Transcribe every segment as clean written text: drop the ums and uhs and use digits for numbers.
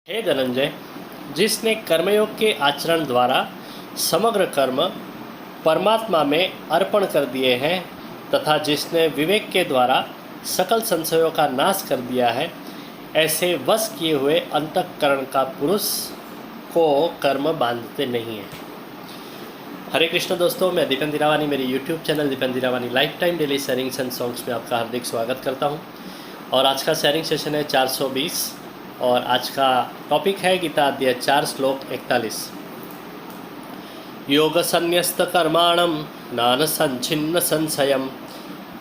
हे धनंजय, जिसने कर्मयोग के आचरण द्वारा समग्र कर्म परमात्मा में अर्पण कर दिए हैं तथा जिसने विवेक के द्वारा सकल संशयों का नाश कर दिया है, ऐसे वश किए हुए अंतःकरण का पुरुष को कर्म बांधते नहीं है। हरे कृष्ण दोस्तों, मैं दीपेंद्र हीरावानी मेरे YouTube channel Dipendra Hirawani lifetime daily sharings and songs में आपका हार्दिक स्वागत करता हूं। और आज का शेयरिंग सेशन है 420 और आज का टॉपिक है गीता अध्याय 4 श्लोक 41। योग संन्यस्त कर्माणम नान संचिन्न संशयम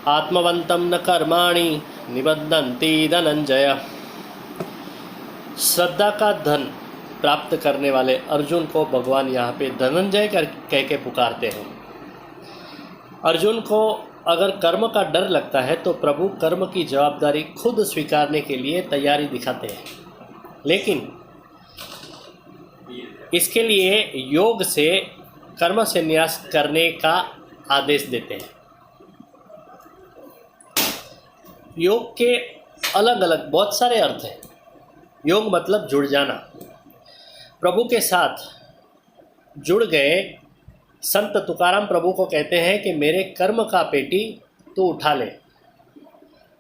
आत्मवंतम न कर्माणि निबद्धन्ति धनंजय। श्रद्धा का धन प्राप्त करने वाले अर्जुन को भगवान यहाँ पे धनंजय कह के पुकारते हैं। अर्जुन को अगर कर्म का डर लगता है तो प्रभु कर्म की जवाबदारी खुद स्वीकारने के लिए तैयारी दिखाते हैं, लेकिन इसके लिए योग से कर्म संन्यास करने का आदेश देते हैं। योग के अलग अलग बहुत सारे अर्थ हैं। योग मतलब जुड़ जाना, प्रभु के साथ जुड़ गए। संत तुकाराम प्रभु को कहते हैं कि मेरे कर्म का पेटी तू उठा ले।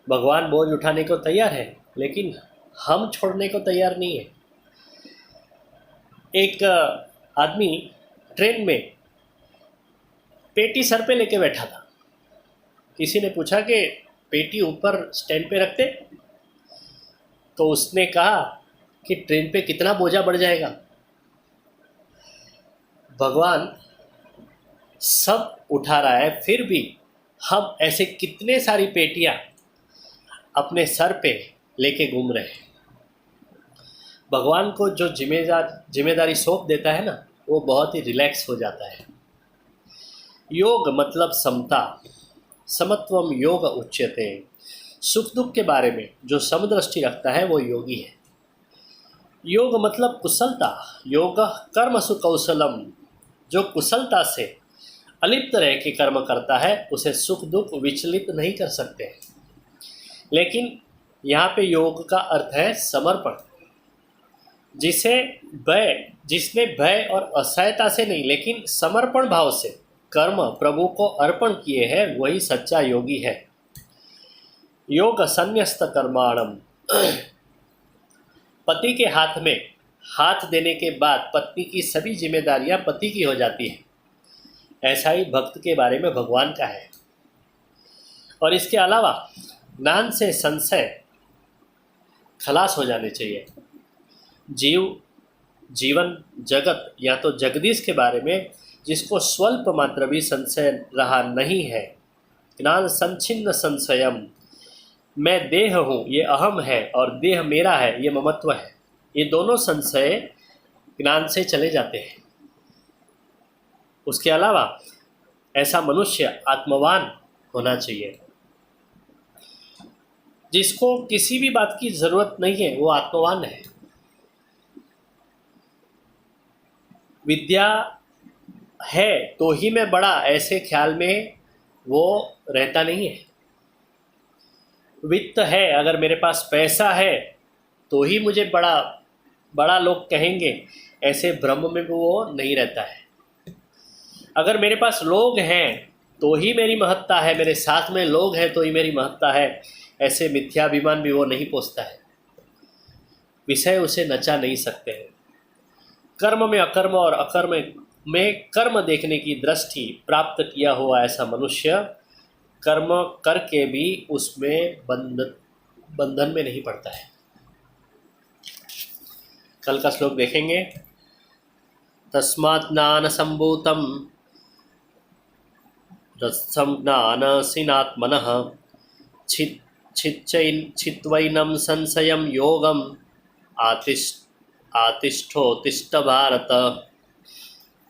भगवान बोझ उठाने को तैयार है, लेकिन हम छोड़ने को तैयार नहीं है। एक आदमी ट्रेन में पेटी सर पे लेके बैठा था। किसी ने पूछा कि पेटी ऊपर स्टैंड पे रखते, तो उसने कहा कि ट्रेन पे कितना बोझा बढ़ जाएगा। भगवान सब उठा रहा है, फिर भी हम ऐसे कितने सारी पेटियां अपने सर पे लेके घूम रहे हैं। भगवान को जो जिम्मेदारी सौंप देता है ना, वो बहुत ही रिलैक्स हो जाता है। योग मतलब समता, समत्वम योग उच्यते। सुख दुख के बारे में जो समदृष्टि रखता है वो योगी है। योग मतलब कुशलता, योग कर्मसु कौशलम। जो कुशलता से अलिप्त रह के कर्म करता है उसे सुख दुख विचलित नहीं कर सकते। लेकिन यहाँ पे योग का अर्थ है समर्पण। जिसने भय और असहायता से नहीं, लेकिन समर्पण भाव से कर्म प्रभु को अर्पण किए हैं, वही सच्चा योगी है। योग संन्यस्त कर्माणम। पति के हाथ में हाथ देने के बाद पत्नी की सभी जिम्मेदारियां पति की हो जाती हैं। ऐसा ही भक्त के बारे में भगवान का है। और इसके अलावा ज्ञान से संशय खलास हो जाने चाहिए। जीवन जगत या तो जगदीश के बारे में जिसको स्वल्प मात्र भी संशय रहा नहीं है। ज्ञान संचिन्न संशयम। मैं देह हूँ, ये अहम है, और देह मेरा है, ये ममत्व है। ये दोनों संशय ज्ञान से चले जाते हैं। उसके अलावा ऐसा मनुष्य आत्मवान होना चाहिए। जिसको किसी भी बात की जरूरत नहीं है वो आत्मवान है। विद्या है तो ही मैं बड़ा, ऐसे ख्याल में वो रहता नहीं है। वित्त है, अगर मेरे पास पैसा है तो ही मुझे बड़ा लोग कहेंगे, ऐसे भ्रम में वो नहीं रहता है। अगर मेरे पास लोग हैं तो ही मेरी महत्ता है, मेरे साथ में लोग हैं तो ही मेरी महत्ता है, ऐसे मिथ्याभिमान भी वो नहीं पोसता है। विषय उसे नचा नहीं सकते हैं। कर्म में अकर्म और अकर्म में कर्म देखने की दृष्टि प्राप्त किया हुआ ऐसा मनुष्य कर्म करके भी उसमें बंधन में नहीं पड़ता है। कल का श्लोक देखेंगे। तस्मात् ज्ञान संभूतम रसं ज्ञानसीनात्मनः छित्त्वैनं संशयं योगम आतिष्ठोत्तिष्ठ भारत।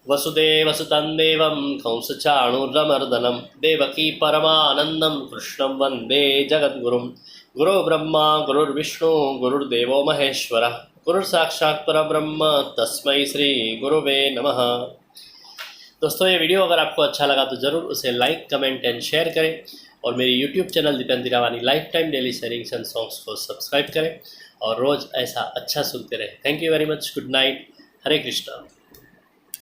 वसुदेवसुतं देवं कंसचाणूरमर्दनं देवकी परमानन्दं कृष्णं वन्दे जगद्गुरुं। गुरो ब्रह्मा गुरुर्विष्णु गुरुर्देवो महेश्वरः गुरुर्साक्षात् परब्रह्म तस्मै श्री गुरुवे नमः। दोस्तों, ये वीडियो अगर आपको अच्छा लगा तो ज़रूर उसे लाइक कमेंट एंड शेयर करें और मेरे YouTube channel Dipendra Hirawani lifetime daily sharings and songs को सब्सक्राइब करें और रोज़ ऐसा अच्छा सुनते रहे। Thank you very much. Good night. Hare Krishna.